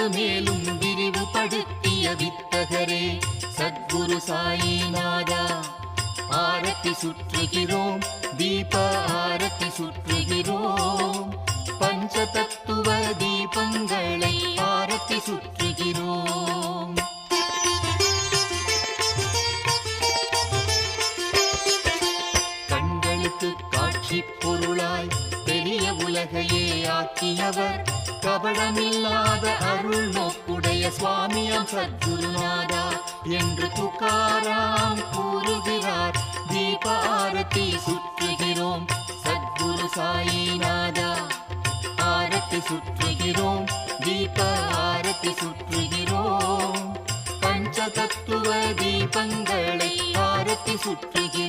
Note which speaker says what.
Speaker 1: வந்து மேலும் விரிவுபடுத்திய வித்தகரே சத்குரு சாயிநாதா. ஆரத்தி சுற்றுகிறோம், தீப ஆரத்தி சுற்றுகிறோம், பஞ்ச தத்துவ தீபங்களை ஆரத்தி சுற்றுகிறோம். கண்களுக்கு காட்சி பொருளாய் பெரிய உலகையே ஆக்கியவர் கபடமில்லாத அருள் நோக்குடைய சுவாமியம் சத்குருநாதா என்று துகாராம் கூறுகிறார். தீப ஆரத்தி சுற்றுகிறோம், சத்குரு சாயிநாதா. ஆரத்தி சுற்றுகிறோம், தீப ஆரத்தி சுற்றுகிறோம், பஞ்ச தத்துவ தீபங்களை ஆரத்தி சுற்றுகிறோம்.